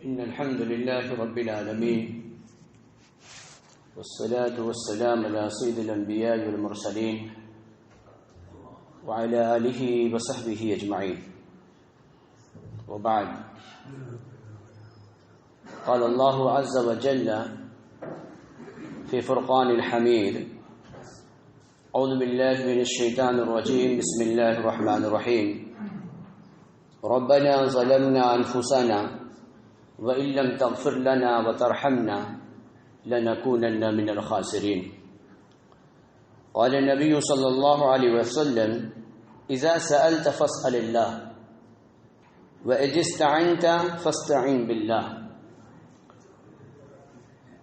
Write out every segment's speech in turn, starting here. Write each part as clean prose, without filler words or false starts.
إن الحمد لله رب العالمين والصلاة والسلام على سيد الأنبياء والمرسلين وعلى آله وصحبه أجمعين وبعد. قال الله عز وجل في فرقان الحميد: أعوذ بالله من الشيطان الرجيم، بسم الله الرحمن الرحيم. ربنا ظلمنا أنفسنا وإن لم تغفر لنا وترحمنا لنكونن من الخاسرين. قال النبي صلى الله عليه وسلم: إذا سألت فاسأل الله وإذا استعنت فاستعن بالله.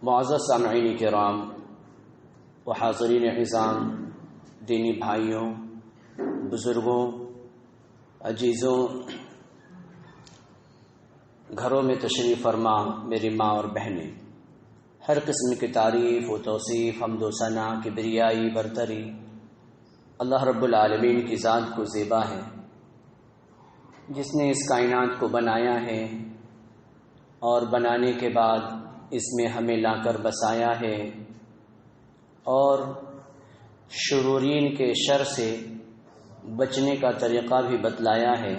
معزز سامعین کرام و حاضرین عظام، دینی بھائیوں، بزرگوں، عزیزوں، گھروں میں تشریف فرما میری ماں اور بہنیں، ہر قسم کی تعریف و توصیف، حمد و ثنا، کبریائی، برتری اللہ رب العالمین کی ذات کو زیبا ہے، جس نے اس کائنات کو بنایا ہے اور بنانے کے بعد اس میں ہمیں لا کر بسایا ہے اور شرورین کے شر سے بچنے کا طریقہ بھی بتلایا ہے۔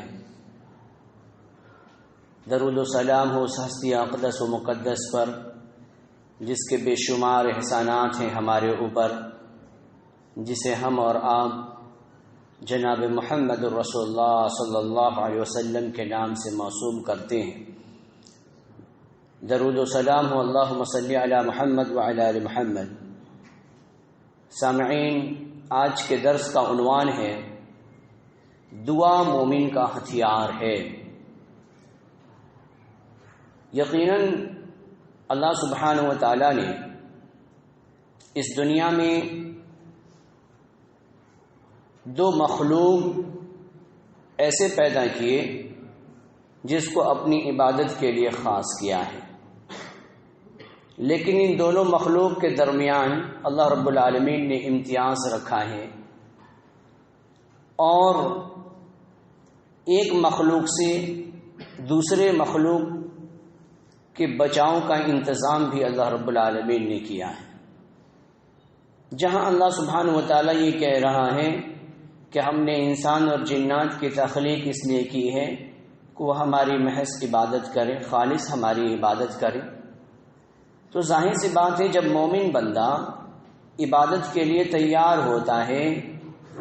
درود و سلام ہو اس ہستی اقدس و مقدس پر جس کے بے شمار احسانات ہیں ہمارے اوپر، جسے ہم اور آپ جناب محمد الرسول اللہ صلی اللہ علیہ وسلم کے نام سے موسوم کرتے ہیں۔ درود و سلام ہو اللہم صلی علی محمد وعلی آل محمد۔ سامعین، آج کے درس کا عنوان ہے دعا مومن کا ہتھیار ہے۔ یقیناً اللہ سبحانہ و تعالی نے اس دنیا میں دو مخلوق ایسے پیدا کیے جس کو اپنی عبادت کے لیے خاص کیا ہے، لیکن ان دونوں مخلوق کے درمیان اللہ رب العالمین نے امتیاز رکھا ہے اور ایک مخلوق سے دوسرے مخلوق کے بچاؤ کا انتظام بھی اللہ رب العالمین نے کیا ہے۔ جہاں اللہ سبحانہ و تعالیٰ یہ کہہ رہا ہے کہ ہم نے انسان اور جنات کی تخلیق اس لیے کی ہے کہ وہ ہماری محض عبادت کریں، خالص ہماری عبادت کریں، تو ظاہر سی بات ہے جب مومن بندہ عبادت کے لیے تیار ہوتا ہے،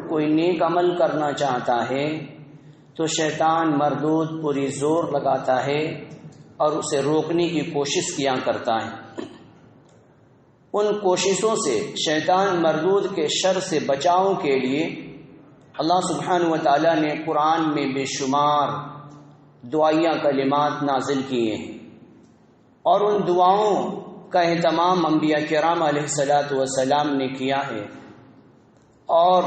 کوئی نیک عمل کرنا چاہتا ہے، تو شیطان مردود پوری زور لگاتا ہے اور اسے روکنے کی کوشش کیا کرتا ہے۔ ان کوششوں سے شیطان مردود کے شر سے بچاؤ کے لیے اللہ سبحانہ و تعالیٰ نے قرآن میں بے شمار دعائیہ کلمات نازل کیے ہیں، اور ان دعاؤں کا اہتمام انبیاء کرام علیہ الصلاۃ والسلام نے کیا ہے اور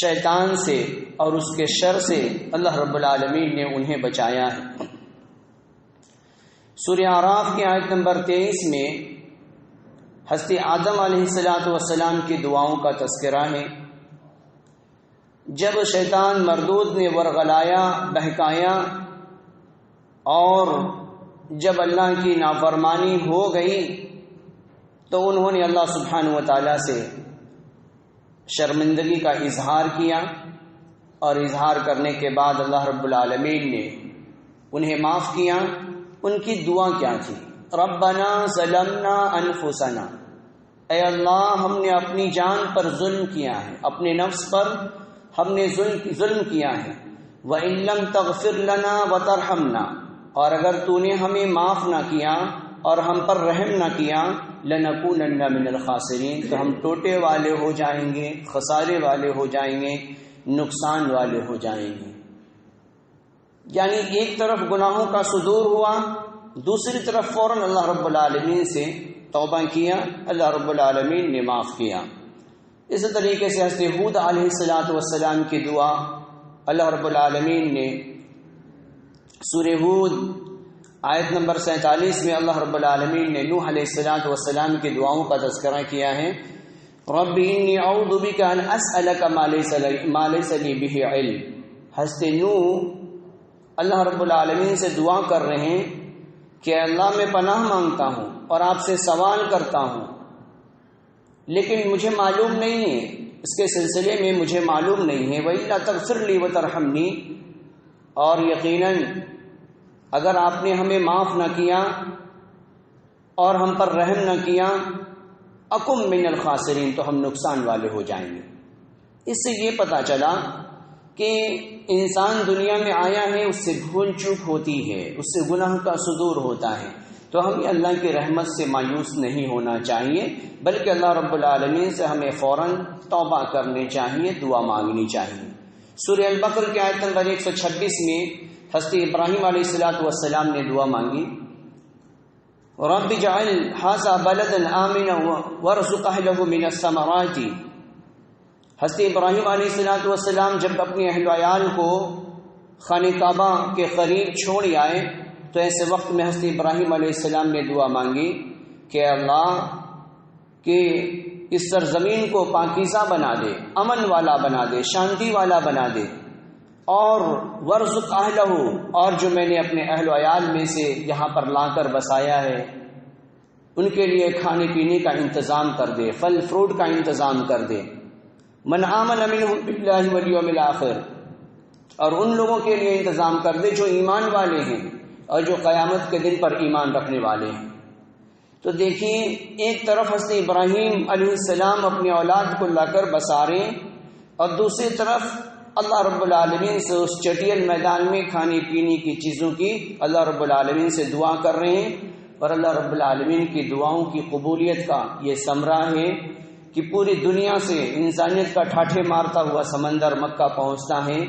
شیطان سے اور اس کے شر سے اللہ رب العالمین نے انہیں بچایا ہے۔ سورہ اعراف کی آیت نمبر 23 میں حضرت آدم علیہ الصلاۃ والسلام کی دعاؤں کا تذکرہ ہے۔ جب شیطان مردود نے ورغلایا، بہکایا اور جب اللہ کی نافرمانی ہو گئی تو انہوں نے اللہ سبحانہ و تعالیٰ سے شرمندگی کا اظہار کیا، اور اظہار کرنے کے بعد اللہ رب العالمین نے انہیں معاف کیا۔ ان کی دعا کیا تھی؟ ربنا ظلمنا انفسنا، اے اللہ ہم نے اپنی جان پر ظلم کیا ہے، اپنے نفس پر ہم نے ظلم کیا ہے، وَإِن لَّمْ تَغْفِرْ لَنَا وَتَرْحَمْنَا، اور اگر تو نے ہمیں معاف نہ کیا اور ہم پر رحم نہ کیا، لَنَكُونَنَّ مِنَ الْخَاسِرِينَ، تو ہم ٹوٹے والے ہو جائیں گے، خسارے والے ہو جائیں گے، نقصان والے ہو جائیں گے۔ یعنی ایک طرف گناہوں کا صدور ہوا، دوسری طرف فوراً اللہ رب العالمین سے توبہ کیا، اللہ رب العالمین نے معاف کیا۔ اسی طریقے سے حضرت ہود علیہ السلام کی دعا اللہ رب العالمین نے سورہ ہود آیت نمبر 47 میں اللہ رب العالمین نے نوح علیہ السلام کی دعاؤں کا تذکرہ کیا ہے۔ رب انی اعوذ بک ان اسألک ما لیس لی بہ علم۔ حضرت نوح اللہ رب العالمین سے دعا کر رہے ہیں کہ اللہ میں پناہ مانگتا ہوں اور آپ سے سوال کرتا ہوں، لیکن مجھے معلوم نہیں ہے، اس کے سلسلے میں مجھے معلوم نہیں ہے، وَإِلَّا تَغْفِرْ لِي وَتَرْحَمْنِي، اور یقیناً اگر آپ نے ہمیں معاف نہ کیا اور ہم پر رحم نہ کیا، اکم من الخاسرین، تو ہم نقصان والے ہو جائیں گے۔ اس سے یہ پتہ چلا کہ انسان دنیا میں آیا ہے، اس سے بھول چوک ہوتی ہے، اس سے گناہ کا صدور ہوتا ہے، تو ہمیں اللہ کی رحمت سے مایوس نہیں ہونا چاہیے، بلکہ اللہ رب العالمین سے ہمیں فوراً توبہ کرنی چاہیے، دعا مانگنی چاہیے۔ سورہ البقرہ کی آیت نمبر 126 میں حضرت ابراہیم علیہ السلام نے دعا مانگی، رب اجعل ھذا بلدا آمنا وارزق اہلہ من الثمرات۔ حضرت ابراہیم علیہ السلام جب اپنے اہل وعیال کو خانہ کعبہ کے قریب چھوڑ آئے تو ایسے وقت میں حضرت ابراہیم علیہ السلام نے دعا مانگی کہ اللہ کہ اس سرزمین کو پاکیزہ بنا دے، امن والا بنا دے، شانتی والا بنا دے، اور ورزق اہلہ، اور جو میں نے اپنے اہل وعیال میں سے یہاں پر لا کر بسایا ہے ان کے لیے کھانے پینے کا انتظام کر دے، پھل فروٹ کا انتظام کر دے، من آمن منہم باللہ والیوم الآخر، اور ان لوگوں کے لیے انتظام کر دے جو ایمان والے ہیں اور جو قیامت کے دن پر ایمان رکھنے والے ہیں۔ تو دیکھیں، ایک طرف حضرت ابراہیم علیہ السلام اپنی اولاد کو لا کر بسا رہے ہیں، اور دوسری طرف اللہ رب العالمین سے اس چٹیل میدان میں کھانے پینے کی چیزوں کی اللہ رب العالمین سے دعا کر رہے ہیں، اور اللہ رب العالمین کی دعاؤں کی قبولیت کا یہ ثمرہ ہے کہ پوری دنیا سے انسانیت کا ٹھاٹھے مارتا ہوا سمندر مکہ پہنچتا ہے،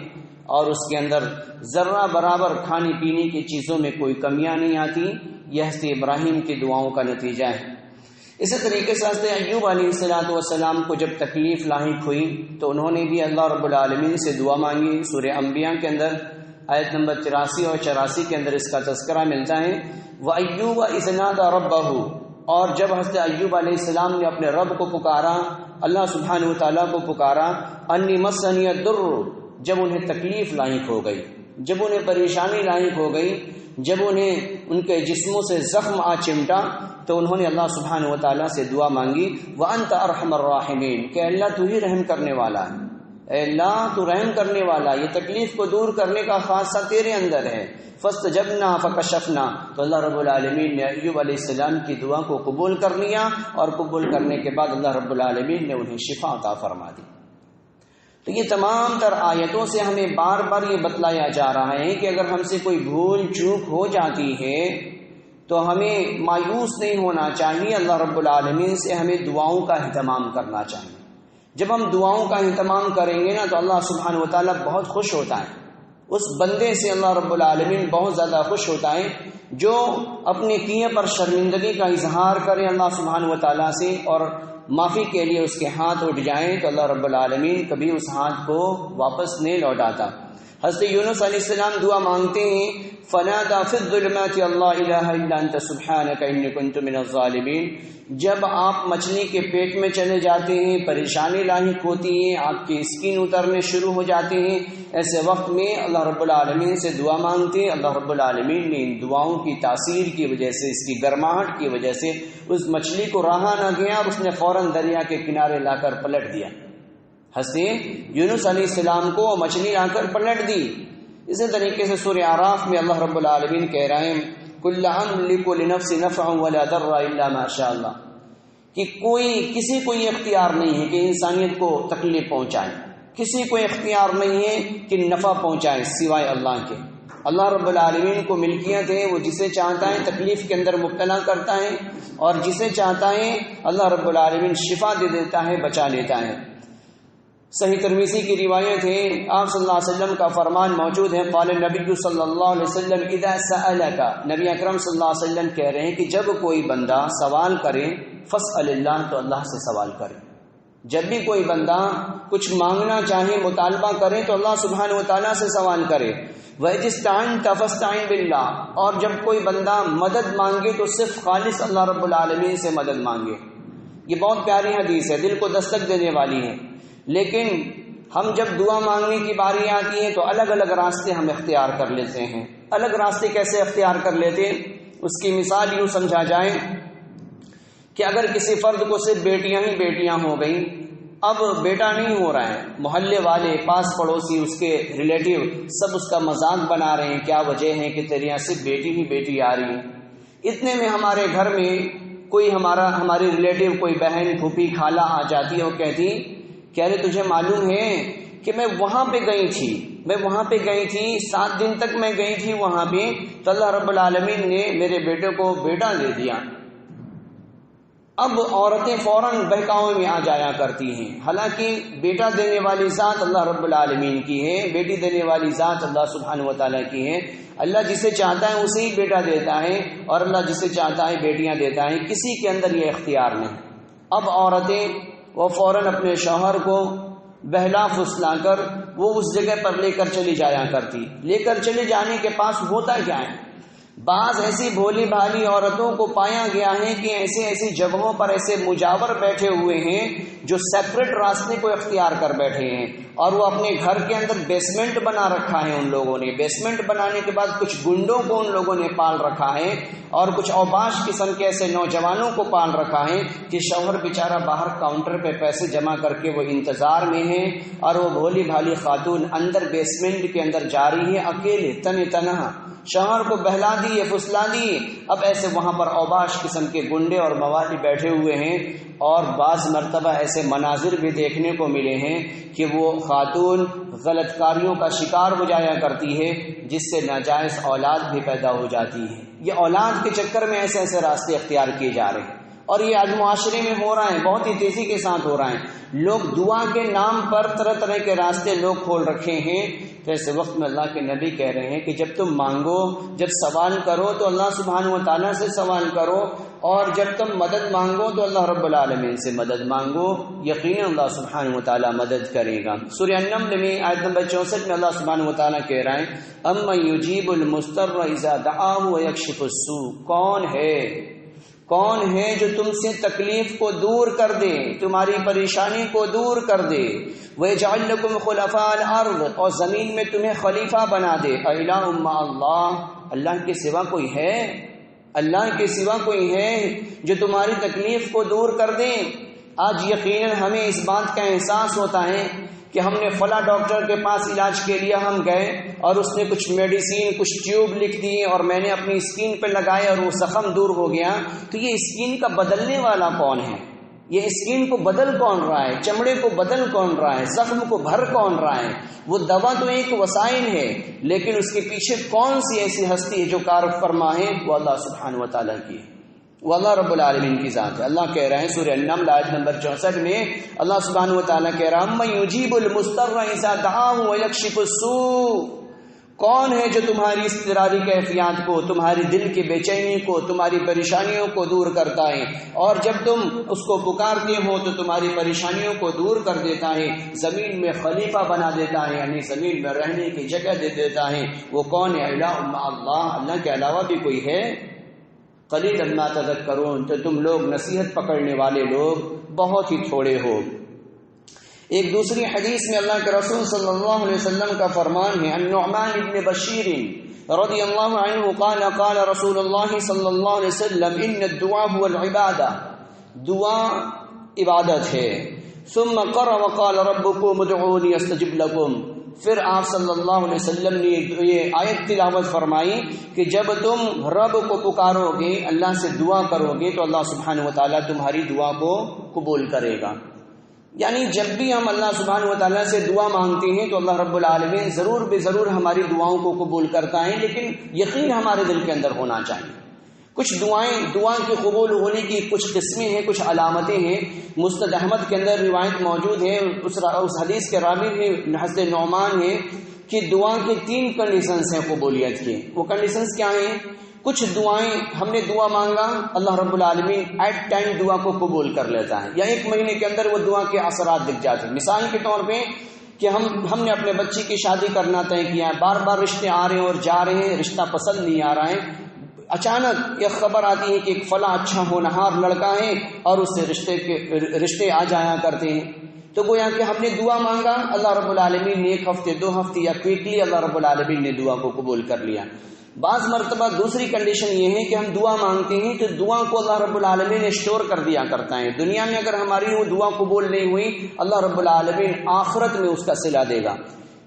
اور اس کے اندر ذرہ برابر کھانے پینے کی چیزوں میں کوئی کمیاں نہیں آتی۔ یہ حضرت ابراہیم کی دعاؤں کا نتیجہ ہے۔ اسی طریقے سے حضرت ایوب علیہ السلام کو جب تکلیف لاحق ہوئی تو انہوں نے بھی اللہ رب العالمین سے دعا مانگی۔ سورہ انبیاء کے اندر آیت نمبر 83 اور 84 کے اندر اس کا تذکرہ ملتا ہے، وَأَيُّوبَ إِذْ نَادَىٰ رَبَّهُ، اور جب حضرت ایوب علیہ السلام نے اپنے رب کو پکارا، اللہ سبحانہ وتعالیٰ کو پکارا، انی مسنی الضر، جب انہیں تکلیف لاحق ہو گئی، جب انہیں پریشانی لاحق ہو گئی، جب انہیں ان کے جسموں سے زخم آ چمٹا، تو انہوں نے اللہ سبحانہ وتعالیٰ سے دعا مانگی، وَأَنْتَ أَرْحَمُ الرَّاحِمِينَ، کہ اللہ تو ہی رحم کرنے والا ہے، اے اللہ تو رحم کرنے والا، یہ تکلیف کو دور کرنے کا خاصہ تیرے اندر ہے۔ فَاسْتَجَبْنَا فَكَشَفْنَا، تو اللہ رب العالمین نے ایوب علیہ السلام کی دعا کو قبول کر لیا، اور قبول کرنے کے بعد اللہ رب العالمین نے انہیں شفا عطا فرما دی۔ تو یہ تمام تر آیتوں سے ہمیں بار بار یہ بتلایا جا رہا ہے کہ اگر ہم سے کوئی بھول چوک ہو جاتی ہے تو ہمیں مایوس نہیں ہونا چاہیے، اللہ رب العالمین سے ہمیں دعاؤں کا اہتمام کرنا چاہیے۔ جب ہم دعاؤں کا اہتمام کریں گے نا تو اللہ سبحانہ وتعالیٰ بہت خوش ہوتا ہے، اس بندے سے اللہ رب العالمین بہت زیادہ خوش ہوتا ہے جو اپنے کیے پر شرمندگی کا اظہار کرے اللہ سبحانہ وتعالیٰ سے اور معافی کے لیے اس کے ہاتھ اٹھ جائیں، تو اللہ رب العالمین کبھی اس ہاتھ کو واپس نہیں لوٹاتا۔ حضرت یونس علیہ السلام دعا مانگتے ہیں، فنادى في الظلمات لا الہ الا انت سبحانک انی کنت من الظالمین، جب آپ مچھلی کے پیٹ میں چلے جاتے ہیں، پریشانی لاحق ہوتی ہے، آپ کی اسکن اترنے شروع ہو جاتے ہیں، ایسے وقت میں اللہ رب العالمین سے دعا مانگتے ہیں، اللہ رب العالمین نے ان دعاؤں کی تاثیر کی وجہ سے، اس کی گرماہٹ کی وجہ سے اس مچھلی کو رہا نہ گیا اور اس نے فوراً دریا کے کنارے لا کر پلٹ دیا۔ حضرت یونس علیہ السلام کو مچھلی لا کر پلٹ دی۔ اسی طریقے سے سورہ اعراف میں اللہ رب العالمین کہہ رہے ہیں، کل املک لنفسی نفعا ولا ضرا الا ما شاء اللہ، کہ کسی کو یہ اختیار نہیں ہے کہ انسانیت کو تکلیف پہنچائے، کسی کو اختیار نہیں ہے کہ نفع پہنچائے سوائے اللہ کے۔ اللہ رب العالمین کو ملکیت ہے، وہ جسے چاہتا ہے تکلیف کے اندر مبتلا کرتا ہے، اور جسے چاہتا ہے اللہ رب العالمین شفا دے دیتا ہے، بچا لیتا ہے۔ صحیح ترمذی کی روایت ہے، آپ صلی اللہ علیہ وسلم کا فرمان موجود ہے، قال النبی صلی اللہ علیہ وسلم اذا سألک، نبی اکرم صلی اللہ علیہ وسلم کہہ رہے ہیں کہ جب کوئی بندہ سوال کرے، فاسأل اللہ، تو اللہ سے سوال کرے۔ جب بھی کوئی بندہ کچھ مانگنا چاہے، مطالبہ کرے، تو اللہ سبحانہ وتعالیٰ سے سوال کرے۔ وَإِذِ اسْتَعَنْتَ فَاسْتَعِنْ بِاللَّهِ، اور جب کوئی بندہ مدد مانگے تو صرف خالص اللہ رب العالمین سے مدد مانگے۔ یہ بہت پیاری حدیث ہے، دل کو دستک دینے والی ہے۔ لیکن ہم جب دعا مانگنے کی باری آتی ہے تو الگ الگ راستے ہم اختیار کر لیتے ہیں۔ الگ راستے کیسے اختیار کر لیتے ہیں؟ اس کی مثال یوں سمجھا جائے کہ اگر کسی فرد کو صرف بیٹیاں ہی بیٹیاں ہو گئیں، اب بیٹا نہیں ہو رہا ہے، محلے والے، پاس پڑوسی، اس کے ریلیٹیو سب اس کا مذاق بنا رہے ہیں، کیا وجہ ہے کہ تیرے یہاں صرف بیٹی ہی بیٹی آ رہی ہے۔ اتنے میں ہمارے گھر میں کوئی ہماری ریلیٹیو، کوئی بہن، پھوپھی، خالہ آ جاتی ہے اور کہتی کہ ارے تجھے معلوم ہے کہ میں وہاں پہ گئی تھی 7 دن تک میں گئی تھی وہاں پہ، تو اللہ رب العالمین نے میرے بیٹے کو بیٹا دے دیا۔ اب عورتیں فوراً بہکاوے میں آ جایا کرتی ہیں، حالانکہ بیٹا دینے والی ذات اللہ رب العالمین کی ہے، بیٹی دینے والی ذات اللہ سبحانہ و تعالیٰ کی ہے۔ اللہ جسے چاہتا ہے اسے ہی بیٹا دیتا ہے، اور اللہ جسے چاہتا ہے بیٹیاں دیتا ہے، کسی کے اندر یہ اختیار نہیں۔ اب عورتیں وہ فوراً اپنے شوہر کو بہلا پھسلا کر وہ اس جگہ پر لے کر چلی جایا کرتی، لے کر چلے جانے کے پاس ہوتا کیا ہے، بعض ایسی بھولی بھالی عورتوں کو پایا گیا ہے کہ ایسی جگہوں پر ایسے مجاور بیٹھے ہوئے ہیں جو سیپریٹ راستے کو اختیار کر بیٹھے ہیں، اور وہ اپنے گھر کے اندر بیسمنٹ بنا رکھا ہے ان لوگوں نے، بیسمنٹ بنانے کے بعد کچھ گنڈوں کو ان لوگوں نے پال رکھا ہے، اور کچھ اوباش قسم کے ایسے نوجوانوں کو پال رکھا ہے کہ شوہر بیچارہ باہر کاؤنٹر پہ پیسے جمع کر کے وہ انتظار میں ہے، اور وہ بھولی بھالی خاتون اندر بیسمنٹ کے اندر جا رہی ہے اکیلے تنہا، شوہر کو بہلا دیے پھسلا دیے۔ اب ایسے وہاں پر اوباش قسم کے گنڈے اور موالی بیٹھے ہوئے ہیں، اور بعض مرتبہ ایسے مناظر بھی دیکھنے کو ملے ہیں کہ وہ خاتون غلط کاریوں کا شکار ہو جایا کرتی ہے، جس سے ناجائز اولاد بھی پیدا ہو جاتی ہے۔ یہ اولاد کے چکر میں ایسے راستے اختیار کیے جا رہے ہیں، اور یہ آج معاشرے میں ہو رہا ہے، بہت ہی تیزی کے ساتھ ہو رہا ہے۔ لوگ دعا کے نام پر طرح طرح کے راستے لوگ کھول رکھے ہیں۔ تو ایسے وقت میں اللہ کے نبی کہہ رہے ہیں کہ جب تم مانگو، جب سوال کرو تو اللہ سبحانہ و تعالیٰ سے سوال کرو، اور جب تم مدد مانگو تو اللہ رب العالمین سے مدد مانگو، یقیناً اللہ سبحانہ و تعالیٰ مدد کرے گا۔ سورہ النمل میں آیت نمبر 64 میں اللہ سبحانہ و تعالیٰ کہہ رہے ہیں اَمَّن يُجِيبُ الْمُضْطَرَّ إِذَا دَعَاهُ وَيَكْشِفُ السُّوءَ، کون ہے جو تم سے تکلیف کو دور کر دے، تمہاری پریشانی کو دور کر دے، وَيَجْعَلْ لَكُمْ خُلَفَاءَ الْأَرْضِ، اور زمین میں تمہیں خلیفہ بنا دے۔ أَإِلَٰهٌ مَّعَ اللَّهِ، اللہ کے سوا کوئی ہے؟ اللہ کے سوا کوئی ہے جو تمہاری تکلیف کو دور کر دے؟ آج یقیناً ہمیں اس بات کا احساس ہوتا ہے کہ ہم نے فلاں ڈاکٹر کے پاس علاج کے لیے ہم گئے، اور اس نے کچھ میڈیسین، کچھ ٹیوب لکھ دی، اور میں نے اپنی اسکن پہ لگائے اور وہ زخم دور ہو گیا۔ تو یہ اسکن کا بدلنے والا کون ہے؟ یہ اسکن کو بدل کون رہا ہے؟ چمڑے کو بدل کون رہا ہے؟ زخم کو بھر کون رہا ہے؟ وہ دوا تو ایک وسائل ہے، لیکن اس کے پیچھے کون سی ایسی ہستی ہے جو کار فرما ہے؟ وہ اللہ سبحانہ و تعالیٰ کی ہے، وہ اللہ رب العالمین کی ذات ہے۔ اللہ کہہ رہے ہیں سورہ النمل آیت نمبر 64 میں، اللہ سبحانہ و تعالیٰ کہہ رہا ہے اَمَّن يُجِيبُ الْمُضْطَرَّ إِذَا دَعَاهُ وَيَكْشِفُ السُّوءَ، کون ہے جو تمہاری اضطراری کیفیات کو، تمہاری دل کی بے چینی کو، تمہاری پریشانیوں کو دور کرتا ہے، اور جب تم اس کو پکارتے ہو تو تمہاری پریشانیوں کو دور کر دیتا ہے، زمین میں خلیفہ بنا دیتا ہے، یعنی زمین میں رہنے کی جگہ دے دیتا ہے۔ وہ کون ہے؟ الہ مع اللہ، اللہ کے علاوہ بھی کوئی ہے؟ قلیلا ما تذکرون، تو تم لوگ نصیحت پکڑنے والے لوگ بہت ہی تھوڑے ہو۔ ایک دوسری حدیث میں اللہ کے رسول صلی اللہ علیہ وسلم کا فرمان ہے، النعمان بن بشیر رضی اللہ عنہ قال قال رسول اللہ صلی اللہ علیہ وسلم ان الدعاء هو العبادہ، دعا عبادت ہے۔ ثم قرأ وقال ربكم ادعوني استجب لكم، پھر آپ صلی اللہ علیہ وسلم نے یہ آیت تلاوت فرمائی کہ جب تم رب کو پکارو گے، اللہ سے دعا کرو گے، تو اللہ سبحانہ و تعالیٰ تمہاری دعا کو قبول کرے گا۔ یعنی جب بھی ہم اللہ سبحانہ و تعالیٰ سے دعا مانگتے ہیں تو اللہ رب العالمین ضرور بے ضرور ہماری دعاؤں کو قبول کرتا ہے، لیکن یقین ہمارے دل کے اندر ہونا چاہیے۔ کچھ دعا کے قبول ہونے کی کچھ قسمیں ہیں، کچھ علامتیں ہیں۔ مسند احمد کے اندر روایت موجود ہے، اس حدیث کے راوی میں حضرت نعمان ہے کہ دعا کے 3 کنڈیشنز ہیں قبولیت کے۔ وہ کنڈیشنز کیا ہیں؟ کچھ دعائیں ہم نے دعا مانگا، اللہ رب العالمین ایٹ ٹائم دعا کو قبول کر لیتا ہے، یا 1 مہینے کے اندر وہ دعا کے اثرات دکھ جاتے ہیں۔ مثال کے طور پہ کہ ہم نے اپنے بچی کی شادی کرنا طے کیا ہے، بار بار رشتے آ رہے ہیں اور جا رہے ہیں، رشتہ پسند نہیں آ رہا ہے، اچانک ایک خبر آتی ہے کہ ایک فلاں اچھا ہونہار لڑکا ہے اور اس سے رشتے آ جایا کرتے ہیں، تو گویا کہ ہم نے دعا مانگا، اللہ رب العالمین نے 1 ہفتے 2 ہفتے یا کوئکلی اللہ رب العالمین نے دعا کو قبول کر لیا۔ بعض مرتبہ دوسری کنڈیشن یہ ہے کہ ہم دعا مانگتے ہیں تو دعا کو اللہ رب العالمین اسٹور کر دیا کرتا ہے. دنیا میں اگر ہماری وہ دعا قبول نہیں ہوئی اللہ رب العالمین آخرت میں اس کا صلہ دے گا.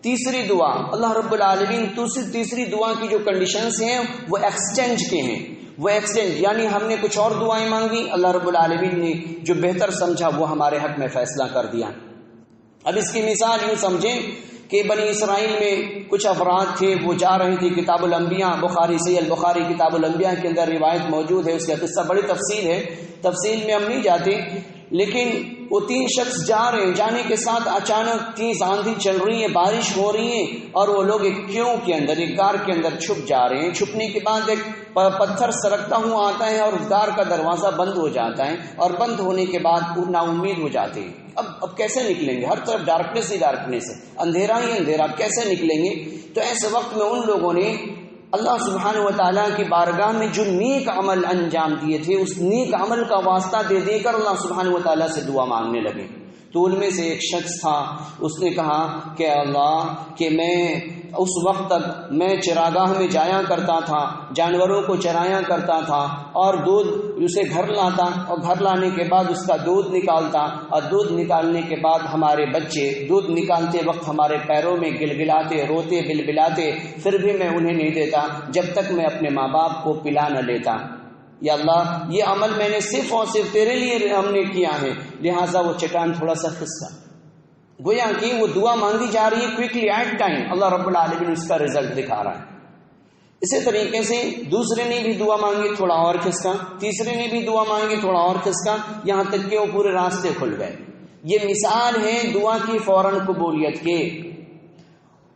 تیسری دعا اللہ رب العالمین تیسری دعا کی جو کنڈیشنز ہیں وہ ایکسچینج کے ہیں. وہ ایکسچینج یعنی ہم نے کچھ اور دعائیں مانگی, اللہ رب العالمین نے جو بہتر سمجھا وہ ہمارے حق میں فیصلہ کر دیا. اب اس کی مثال یوں سمجھیں کہ بنی اسرائیل میں کچھ افراد تھے, وہ جا رہے تھے. کتاب الانبیاء بخاری صحیح البخاری کتاب الانبیاء کے اندر روایت موجود ہے, اس کا قصہ بڑی تفصیل ہے, تفصیل میں ہم نہیں جاتے. لیکن وہ 3 شخص جا رہے ہیں, جانے کے ساتھ اچانک تیز آندھی چل رہی ہے, بارش ہو رہی ہے, اور وہ لوگ ایک کیوں کے اندر, ایک غار کے اندر چھپ جا رہے ہیں. چھپنے کے بعد ایک پتھر سرکتا ہوا آتا ہے اور غار کا دروازہ بند ہو جاتا ہے, اور بند ہونے کے بعد وہ نا امید ہو جاتے ہیں. اب کیسے نکلیں گے, ہر طرف ڈارکنیس ہی ڈارکنیس ہے, اندھیرا ہی اندھیرا, کیسے نکلیں گے. تو ایسے وقت میں ان لوگوں نے اللہ سبحانہ و تعالیٰ کی بارگاہ میں جو نیک عمل انجام دیے تھے اس نیک عمل کا واسطہ دے دے کر اللہ سبحانہ و تعالیٰ سے دعا مانگنے لگے. تو ان میں سے ایک شخص تھا, اس نے کہا کہ اللہ کہ میں اس وقت تک میں چراگاہ میں جایا کرتا تھا, جانوروں کو چرایا کرتا تھا, اور دودھ اسے گھر لاتا, اور گھر لانے کے بعد اس کا دودھ نکالتا, اور دودھ نکالنے کے بعد ہمارے بچے دودھ نکالتے وقت ہمارے پیروں میں گلگلاتے, روتے, بلبلاتے, پھر بھی میں انہیں نہیں دیتا جب تک میں اپنے ماں باپ کو پلا نہ لیتا. یا اللہ یہ عمل میں نے صرف اور صرف تیرے لیے ہم نے کیا ہے, لہٰذا وہ چٹان تھوڑا سا خسکا. گویا کہ وہ دعا مانگی جا رہی ہے کوئکلی ایٹ ٹائم, اللہ رب العالمین اس کا رزلٹ دکھا رہا ہے. اسی طریقے سے دوسرے نے بھی دعا مانگی, تھوڑا اور کھسکا, تیسرے نے بھی دعا مانگی, تھوڑا اور کھسکا, یہاں تک کہ وہ پورے راستے کھل گئے. یہ مثال ہے دعا کی فوراً قبولیت کے.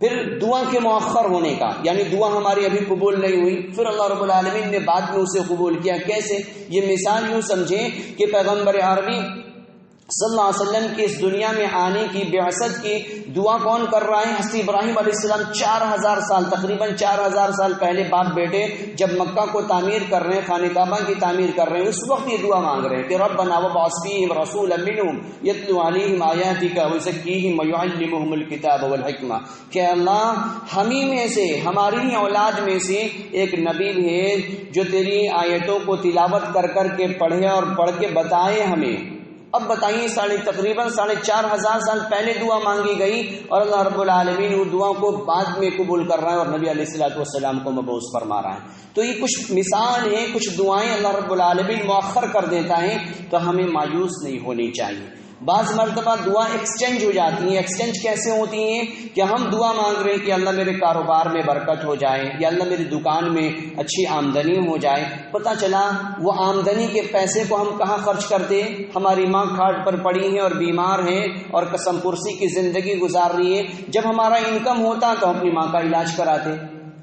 پھر دعا کے مؤخر ہونے کا, یعنی دعا ہماری ابھی قبول نہیں ہوئی, پھر اللہ رب العالمین نے بعد میں اسے قبول کیا. کیسے؟ یہ مثال یوں سمجھیں کہ پیغمبر عربی صلی اللہ علیہ وسلم کی اس دنیا میں آنے کی, بعثت کی دعا کون کر رہا ہے؟ حضرت ابراہیم علیہ السلام 4000 سال, تقریباً 4000 سال پہلے باپ بیٹے جب مکہ کو تعمیر کر رہے ہیں, خانہ کعبہ کی تعمیر کر رہے ہیں, اس وقت یہ دعا مانگ رہے ہیں کہ ربنا وابعث فیہم رسولا منہم یتلو علیہم آیاتک ویزکیہم ویعلمہم الکتاب والحکمہ, کہ اللہ ہمیں میں سے, ہماری اولاد میں سے ایک نبی بھیج جو تیری آیتوں کو تلاوت کر کر کے پڑھے اور پڑھ کے بتائے ہمیں. اب بتائیے تقریباً 4500 سال پہلے دعا مانگی گئی, اور اللہ رب العالمین وہ دعا کو بعد میں قبول کر رہا ہے اور نبی علیہ الصلوۃ والسلام کو مبعوث فرما رہا ہے. تو یہ کچھ مثال ہے, کچھ دعائیں اللہ رب العالمین مؤخر کر دیتا ہے, تو ہمیں مایوس نہیں ہونی چاہیے. بعض مرتبہ دعا ایکسچینج ہو جاتی ہیں. ایکسچینج کیسے ہوتی ہیں کہ ہم دعا مانگ رہے ہیں کہ اللہ میرے کاروبار میں برکت ہو جائے, یا اللہ میری دکان میں اچھی آمدنی ہو جائے. پتہ چلا وہ آمدنی کے پیسے کو ہم کہاں خرچ کرتے, ہماری ماں کھاٹ پر پڑی ہیں اور بیمار ہیں اور قسم پرسی کی زندگی گزار رہی ہے. جب ہمارا انکم ہوتا تو اپنی ماں کا علاج کراتے.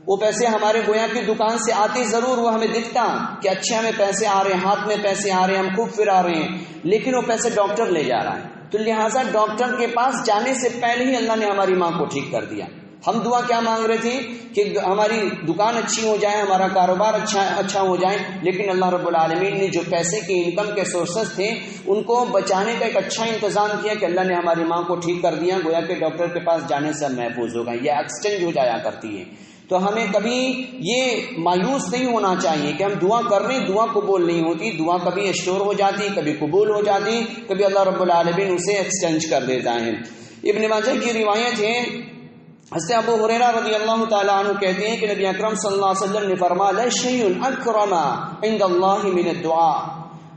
وہ پیسے ہمارے گویا کی دکان سے آتے ضرور, وہ ہمیں دکھتا کہ اچھے ہمیں پیسے آ رہے ہیں, ہاتھ میں پیسے آ رہے ہیں, ہم خوب پھرا رہے ہیں, لیکن وہ پیسے ڈاکٹر لے جا رہا ہے. تو لہٰذا ڈاکٹر کے پاس جانے سے پہلے ہی اللہ نے ہماری ماں کو ٹھیک کر دیا. ہم دعا کیا مانگ رہے تھے کہ ہماری دکان اچھی ہو جائے, ہمارا کاروبار اچھا ہو جائے, لیکن اللہ رب العالمین نے جو پیسے کے انکم کے سورسز تھے ان کو بچانے کا ایک اچھا انتظام کیا کہ اللہ نے ہماری ماں کو ٹھیک کر دیا, گویا کہ ڈاکٹر کے پاس جانے سے محفوظ ہو گئے. یہ ایکسچینج ہو جایا کرتی ہے. تو ہمیں کبھی یہ مایوس نہیں ہونا چاہیے کہ ہم دعا کر رہے ہیں, دعا قبول نہیں ہوتی. دعا کبھی اسٹور ہو جاتی, کبھی قبول ہو جاتی, کبھی اللہ رب العالمین اسے ایکسچینج کر دیتا ہے. ابن ماجہ کی روایت ہے, حضرت ابو ہریرہ رضی اللہ تعالیٰ عنہ کہتے ہیں کہ نبی اکرم صلی اللہ علیہ وسلم نے فرمایا لا شیء اکرم عند اللہ من الدعاء,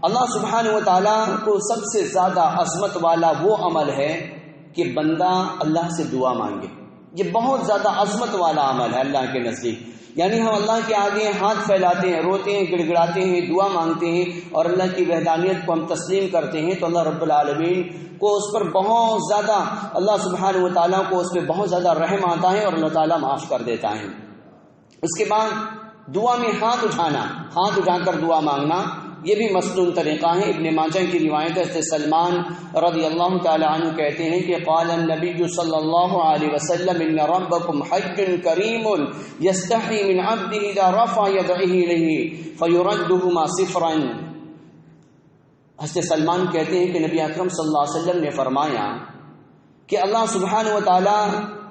اللہ سبحانہ و تعالیٰ کو سب سے زیادہ عظمت والا وہ عمل ہے کہ بندہ اللہ سے دعا مانگے. یہ بہت زیادہ عظمت والا عمل ہے اللہ کے نزدیک. یعنی ہم اللہ کے آگے ہاتھ پھیلاتے ہیں, روتے ہیں, گڑ گڑاتے ہیں, دعا مانگتے ہیں اور اللہ کی وحدانیت کو ہم تسلیم کرتے ہیں, تو اللہ رب العالمین کو اس پر بہت زیادہ, اللہ سبحانہ و تعالیٰ کو اس پہ بہت زیادہ رحم آتا ہے اور اللہ تعالیٰ معاف کر دیتا ہے. اس کے بعد دعا میں ہاتھ اٹھانا, ہاتھ اٹھا کر دعا مانگنا, یہ بھی مسنون طریقہ ہے. ابن ماجہ کی روایت ہے, سلمان رضی اللہ تعالی عنہ کہتے ہیں کہ قال النبی صلی اللہ علیہ وسلم ان ربکم حج کریم یستحی من عبده اذا رفع یدیہ الیہ فیردهما صفرا. حضرت سلمان کہتے ہیں کہ نبی اکرم صلی اللہ علیہ وسلم نے فرمایا کہ اللہ سبحانہ و تعالی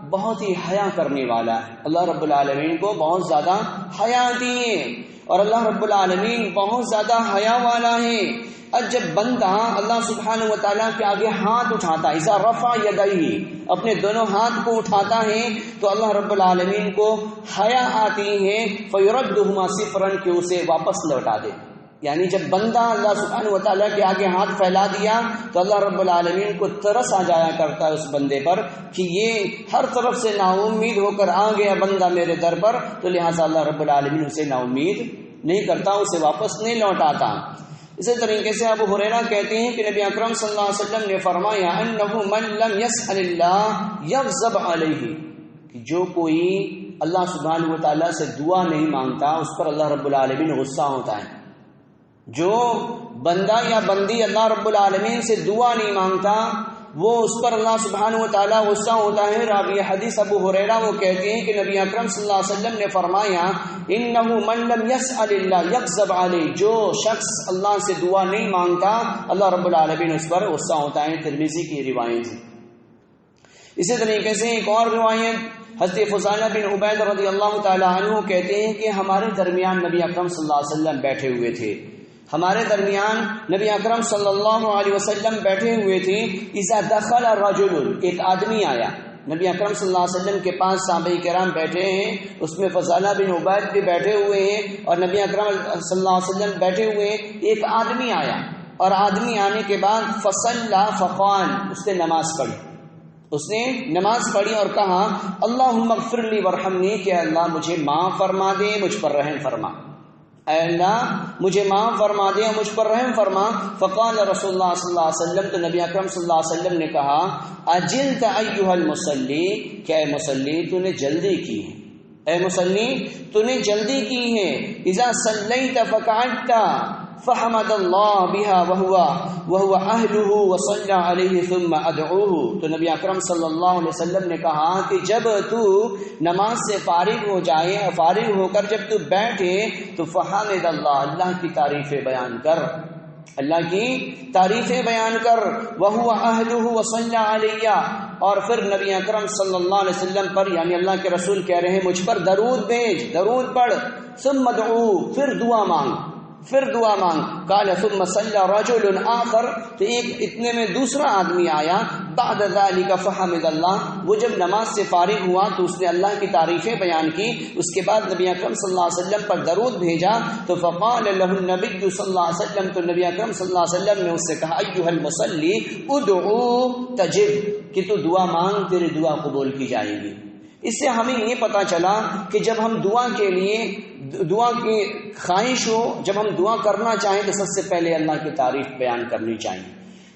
بہت ہی حیا کرنے والا ہے، اللہ رب العالمین کو بہت زیادہ حیا آتی ہے، اور اللہ رب العالمین بہت زیادہ حیا والا ہے۔ اب جب بندہ اللہ سبحانہ و تعالیٰ کے آگے ہاتھ اٹھاتا ہے، اذا رفع یدیہ، اپنے دونوں ہاتھ کو اٹھاتا ہے، تو اللہ رب العالمین کو حیا آتی ہے، فیردہما صفرا، کہ اسے واپس لوٹا دے۔ یعنی جب بندہ اللہ سبحانہ و تعالیٰ کے آگے ہاتھ پھیلا دیا تو اللہ رب العالمین کو ترس آ جایا کرتا ہے اس بندے پر کہ یہ ہر طرف سے نا امید ہو کر آ گیا بندہ میرے در پر، تو لہٰذا اللہ رب العالمین اسے نا امید نہیں کرتا، اسے واپس نہیں لوٹاتا۔ اسی طریقے سے ابو ہریرہ کہتے ہیں کہ نبی اکرم صلی اللہ علیہ وسلم نے فرمایا انہ من لم یسأل اللہ یغضب علیہ، کہ جو کوئی اللہ سبحانہ و تعالیٰ سے دعا نہیں مانگتا اس پر اللہ رب العالمین غصہ ہوتا ہے۔ جو بندہ یا بندی اللہ رب العالمین سے دعا نہیں مانگتا وہ اس پر اللہ سبحانہ و تعالیٰ غصہ ہوتا ہے۔ راوی حدیث ابو ہریرہ وہ کہتے ہیں کہ نبی اکرم صلی اللہ علیہ وسلم نے فرمایا انہ من لم یسأل اللہ یغضب علیہ، جو شخص اللہ سے دعا نہیں مانگتا اللہ رب العالمین اس پر غصہ ہوتا ہے۔ ترمذی کی روایت ہے۔ اسی طریقے سے ایک اور روایت حضرت فضالہ بن عبید رضی اللہ تعالی عنہ کہتے ہیں کہ ہمارے درمیان نبی اکرم صلی اللہ علیہ وسلم بیٹھے ہوئے تھے، ہمارے درمیان نبی اکرم صلی اللہ علیہ وسلم بیٹھے ہوئے تھے، اذا دخل رجل، ایک آدمی آیا، نبی اکرم صلی اللہ علیہ وسلم کے پاس صحابہ کرام بیٹھے ہیں، اس میں فضالہ بن عبید بھی بیٹھے ہوئے ہیں اور نبی اکرم صلی اللہ علیہ وسلم بیٹھے ہوئے ہیں۔ ایک آدمی آیا اور آدمی آنے کے بعد فصلی فقال، اس نے نماز پڑھی، اس نے نماز پڑھی اور کہا اللہم اغفر لی ورحمنی، کہ اللہ مجھے معاف فرما دے، مجھ پر رحم فرما، اے اللہ مجھے معاف فرما دے، مجھ پر رحم فرما۔ فقال رسول اللہ صلی اللہ علیہ وسلم، تو نبی اکرم صلی اللہ علیہ وسلم نے کہا اجلت ایھا المصلی، کہ اے مصلی تو نے جلدی کی ہے، اے مصلی تو نے جلدی کی ہے۔ اذا صلیت فقعدت فحمد اللہ بها وهو اہلہ وصلی علیہ ثم ادعوہ، تو نبی اکرم صلی اللہ علیہ وسلم نے کہا کہ جب تو نماز سے فارغ ہو جائے، فارغ ہو کر جب تو بیٹھے تو فحمد اللہ، اللہ کی تعریفیں بیان کر، اللہ کی تعریفیں بیان کر، وهو اہلہ وصلی علیہ، اور پھر نبی اکرم صلی اللہ علیہ وسلم پر، یعنی اللہ کے رسول کہہ رہے ہیں مجھ پر درود بھیج، درود پڑھ، ثم ادعو، پھر دعا مانگ، پھر دعا مانگ۔ قال ثم صلی رجل آخر، تو ایک اتنے میں دوسرا آدمی آیا، بعد ذلك فحمد اللہ، وہ جب نماز سے فارغ ہوا تو اس نے اللہ کی تعریفیں بیان کی، اس کے بعد نبی اکرم صلی اللہ علیہ وسلم پر درود بھیجا، تو فقال له النبی صلی اللہ علیہ وسلم، تو نبی اکرم صلی اللہ علیہ وسلم نے اس سے کہا ایھا المصلی ادعو تجب، کہ تو دعا مانگ تیری دعا قبول کی جائے گی۔ اس سے ہمیں یہ پتا چلا کہ جب ہم دعا کے لیے دعا کی خواہش ہو، جب ہم دعا کرنا چاہیں تو سب سے پہلے اللہ کی تعریف بیان کرنی چاہیے۔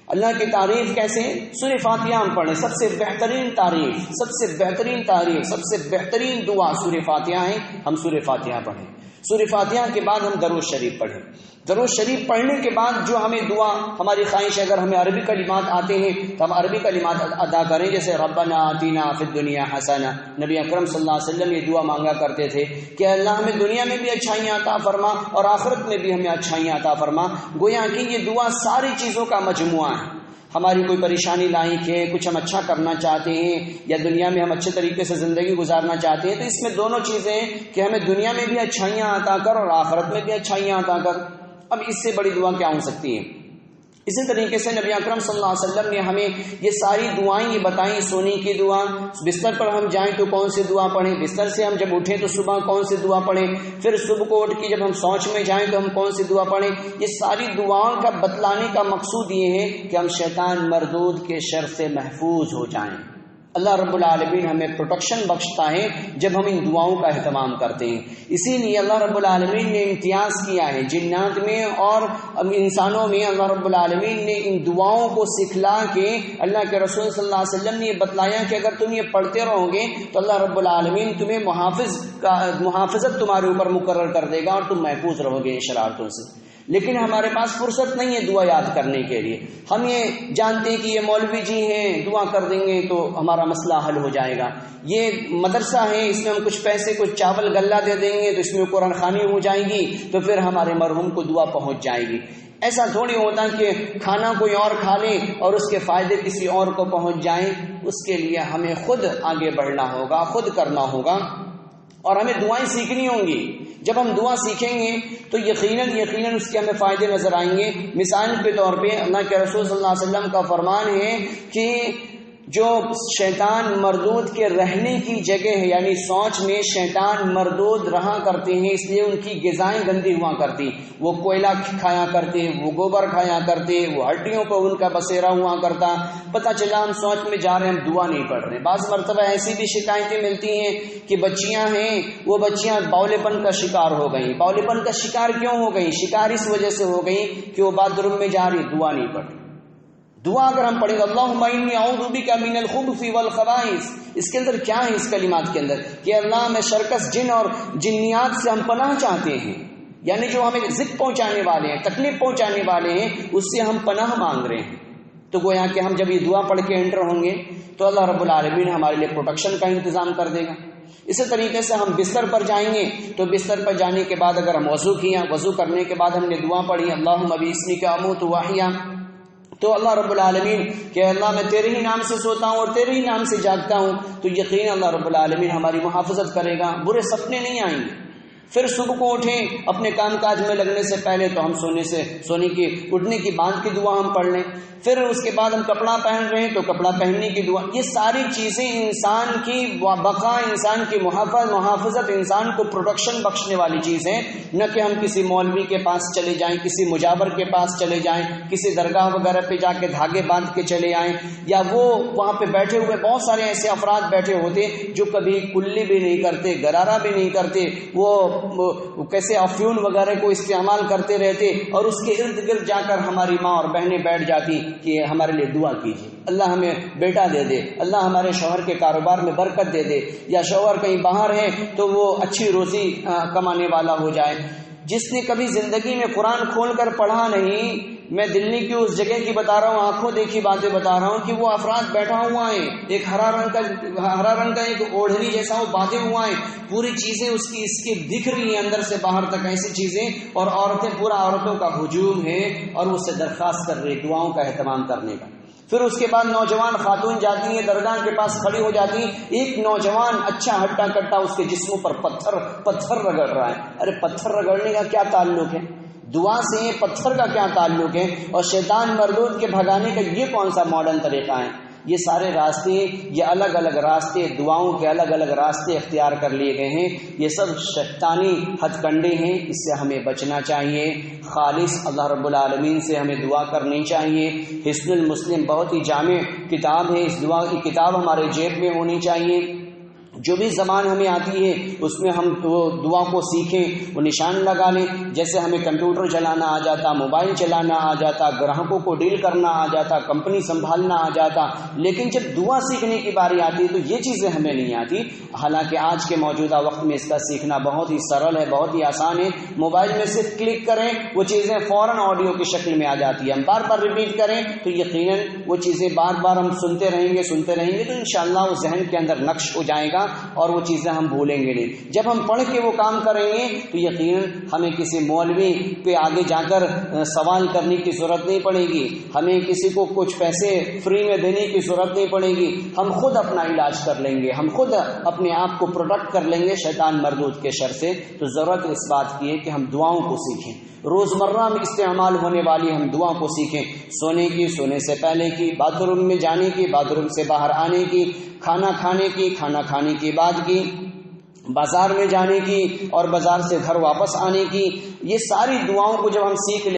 اللہ کی تعریف کیسے؟ سورہ فاتحہ ہم پڑھیں، سب سے بہترین تعریف، سب سے بہترین تعریف، سب سے بہترین دعا سورہ فاتحہ ہے، ہم سورہ فاتحہ پڑھیں۔ سورہ فاتحہ کے بعد ہم درود شریف پڑھیں، درود شریف پڑھنے کے بعد جو ہمیں دعا، ہماری خواہش، اگر ہمیں عربی کلمات آتے ہیں تو ہم عربی کلمات ادا کریں، جیسے ربنا آتینا فی الدنیا حسنہ، نبی اکرم صلی اللہ علیہ وسلم یہ دعا مانگا کرتے تھے کہ اللہ ہمیں دنیا میں بھی اچھائیاں عطا فرما اور آخرت میں بھی ہمیں اچھائیاں عطا فرما۔ گویا کہ یہ دعا ساری چیزوں کا مجموعہ ہے، ہماری کوئی پریشانی لاحق ہے، کچھ ہم اچھا کرنا چاہتے ہیں یا دنیا میں ہم اچھے طریقے سے زندگی گزارنا چاہتے ہیں، تو اس میں دونوں چیزیں ہیں کہ ہمیں دنیا میں بھی اچھائیاں عطا کر اور آخرت میں بھی اچھائیاں عطا کر۔ اب اس سے بڑی دعا کیا ہو سکتی ہے؟ اسی طریقے سے نبی اکرم صلی اللہ علیہ وسلم نے ہمیں یہ ساری دعائیں یہ بتائیں، سونے کی دعا، بستر پر ہم جائیں تو کون سی دعا پڑھیں، بستر سے ہم جب اٹھیں تو صبح کون سی دعا پڑھیں، پھر صبح کو اٹھ کے جب ہم سوچ میں جائیں تو ہم کون سی دعا پڑھیں۔ یہ ساری دعاؤں کا بتلانے کا مقصود یہ ہے کہ ہم شیطان مردود کے شر سے محفوظ ہو جائیں۔ اللہ رب العالمین ہمیں پروٹیکشن بخشتا ہے جب ہم ان دعاؤں کا اہتمام کرتے ہیں۔ اسی لیے اللہ رب العالمین نے امتیاز کیا ہے جنات میں اور انسانوں میں، اللہ رب العالمین نے ان دعاؤں کو سکھلا کے اللہ کے رسول صلی اللہ علیہ وسلم نے یہ بتلایا کہ اگر تم یہ پڑھتے رہو گے تو اللہ رب العالمین تمہیں محافظت تمہارے اوپر مقرر کر دے گا اور تم محفوظ رہو گے شرارتوں سے۔ لیکن ہمارے پاس فرصت نہیں ہے دعا یاد کرنے کے لیے، ہم یہ جانتے ہیں کہ یہ مولوی جی ہیں، دعا کر دیں گے تو ہمارا مسئلہ حل ہو جائے گا، یہ مدرسہ ہے اس میں ہم کچھ پیسے کچھ چاول غلہ دے دیں گے تو اس میں قرآن خوانی ہو جائے گی تو پھر ہمارے مرحوم کو دعا پہنچ جائے گی۔ ایسا تھوڑی ہوتا کہ کھانا کوئی اور کھا لے اور اس کے فائدے کسی اور کو پہنچ جائیں. اس کے لیے ہمیں خود آگے بڑھنا ہوگا، خود کرنا ہوگا، اور ہمیں دعائیں سیکھنی ہوں گی. جب ہم دعا سیکھیں گے تو یقیناً اس کے ہمیں فائدے نظر آئیں گے. مثال کے طور پہ اللہ کے رسول صلی اللہ علیہ وسلم کا فرمان ہے کہ جو شیطان مردود کے رہنے کی جگہ ہے، یعنی سوچ میں شیطان مردود رہا کرتے ہیں، اس لیے ان کی غذائیں گندی ہوا کرتی. وہ کوئلہ کھایا کرتے، وہ گوبر کھایا کرتے، وہ ہڈیوں پر ان کا بسیرا ہوا کرتا. پتہ چلا ہم سوچ میں جا رہے ہیں، ہم دعا نہیں پڑھ رہے. بعض مرتبہ ایسی بھی شکایتیں ملتی ہیں کہ بچیاں ہیں، وہ بچیاں باولے پن کا شکار ہو گئیں. باولے پن کا شکار کیوں ہو گئیں؟ شکار اس وجہ سے ہو گئیں کہ وہ باتھ روم میں جا رہی، دعا نہیں پڑھ رہی. دعا اگر ہم پڑھیں گے اللہم انی اعوذ بک من الخبث والخبائث، اس کے اندر کیا ہے؟ اس کلمات کے اندر کہ اللہ میں شرکس جن اور جنیات سے ہم پناہ چاہتے ہیں، یعنی جو ہمیں ضد پہنچانے والے ہیں، تکلیف پہنچانے والے ہیں، اس سے ہم پناہ مانگ رہے ہیں. تو گویا کہ ہم جب یہ دعا پڑھ کے انٹر ہوں گے تو اللہ رب العالمین ہمارے لیے پروٹیکشن کا انتظام کر دے گا. اسی طریقے سے ہم بستر پر جائیں گے تو بستر پر جانے کے بعد اگر ہم وضو کیا، وضو کرنے کے بعد ہم نے دعا پڑھی اللہم باسمک اموت واحیا، تو اللہ رب العالمین کہ اللہ میں تیرے ہی نام سے سوتا ہوں اور تیرے ہی نام سے جاگتا ہوں، تو یقین اللہ رب العالمین ہماری محافظت کرے گا، برے سپنے نہیں آئیں گے. پھر صبح کو اٹھیں اپنے کام کاج میں لگنے سے پہلے تو ہم سونے کی اٹھنے کی بعد کی دعا ہم پڑھ لیں. پھر اس کے بعد ہم کپڑا پہن رہے ہیں تو کپڑا پہننے کی دعا. یہ ساری چیزیں انسان کی بقا، انسان کی محافظت، انسان کو پروٹیکشن بخشنے والی چیز ہیں. نہ کہ ہم کسی مولوی کے پاس چلے جائیں، کسی مجاور کے پاس چلے جائیں، کسی درگاہ وغیرہ پہ جا کے دھاگے باندھ کے چلے آئیں، یا وہ وہاں پہ بیٹھے ہوئے بہت سارے ایسے افراد بیٹھے ہوتے جو کبھی کلی بھی نہیں کرتے، گرارہ بھی نہیں کرتے، وہ کیسے افیون وغیرہ کو استعمال کرتے رہتے، اور اس کے ارد گرد جا کر ہماری ماں اور بہنیں بیٹھ جاتی کہ ہمارے لیے دعا کیجیے، اللہ ہمیں بیٹا دے دے، اللہ ہمارے شوہر کے کاروبار میں برکت دے دے، یا شوہر کہیں باہر ہے تو وہ اچھی روزی کمانے والا ہو جائے. جس نے کبھی زندگی میں قرآن کھول کر پڑھا نہیں، میں دلی کی اس جگہ کی بتا رہا ہوں، آنکھوں دیکھی باتیں بتا رہا ہوں کہ وہ افراد بیٹھا ہوا ہے، ایک ہرا رنگ کا ایک اوڑھنی جیسا وہ باندھے ہوا ہے، پوری چیزیں اس کی دکھ رہی ہیں اندر سے باہر تک، ایسی چیزیں، اور عورتیں، پورا عورتوں کا ہجوم ہے اور وہ سے درخواست کر رہی دعاؤں کا اہتمام کرنے کا. پھر اس کے بعد نوجوان خاتون جاتی ہیں درگاہ کے پاس کھڑی ہو جاتی ہیں، ایک نوجوان اچھا ہٹا کٹا اس کے جسموں پر پتھر رگڑ رہا ہے. ارے پتھر رگڑنے کا کیا تعلق ہے؟ دعا سے پتھر کا کیا تعلق ہے؟ اور شیطان مردود کے بھگانے کا یہ کون سا ماڈرن طریقہ ہے؟ یہ سارے راستے، یہ الگ الگ راستے، دعاؤں کے الگ الگ راستے اختیار کر لیے گئے ہیں. یہ سب شیطانی ہتھ کنڈے ہیں، اس سے ہمیں بچنا چاہیے. خالص اللہ رب العالمین سے ہمیں دعا کرنی چاہیے. حصن المسلم بہت ہی جامع کتاب ہے، اس دعا کی کتاب ہمارے جیب میں ہونی چاہیے. جو بھی زبان ہمیں آتی ہے اس میں ہم وہ دعا کو سیکھیں، وہ نشان لگا لیں. جیسے ہمیں کمپیوٹر چلانا آ جاتا، موبائل چلانا آ جاتا، گراہکوں کو ڈیل کرنا آ جاتا، کمپنی سنبھالنا آ جاتا، لیکن جب دعا سیکھنے کی باری آتی ہے تو یہ چیزیں ہمیں نہیں آتی. حالانکہ آج کے موجودہ وقت میں اس کا سیکھنا بہت ہی سرل ہے، بہت ہی آسان ہے. موبائل میں صرف کلک کریں، وہ چیزیں فوراً آڈیو کی شکل میں آ جاتی ہے. ہم بار بار ریپیٹ کریں تو یقیناً وہ چیزیں بار بار ہم سنتے رہیں گے تو انشاءاللہ وہ ذہن کے اندر نقش ہو جائے گا اور وہ چیزیں ہم بھولیں گے نہیں. جب ہم پڑھ کے وہ کام کریں گے تو یقیناً ہمیں کسی مولوی پہ آگے جا کر سوال کرنے کی ضرورت نہیں پڑے گی، ہمیں کسی کو کچھ پیسے فری میں دینے کی ضرورت نہیں پڑے گی. ہم خود اپنا علاج کر لیں گے، ہم خود اپنے آپ کو پروٹیکٹ کر لیں گے شیطان مردود کے شر سے. تو ضرورت اس بات کی ہے کہ ہم دعاؤں کو سیکھیں، روزمرہ میں استعمال ہونے والی ہم دعا کو سیکھیں. سونے کی، سونے سے پہلے کی، باتھ روم میں جانے کی، باتھ روم سے باہر آنے کی، کھانا کھانے کی، کھانا کھانے کے بعد کی، بازار میں جانے کی اور بازار سے گھر واپس آنے کی. یہ ساری دعاؤں کو جب ہم سیکھ لیں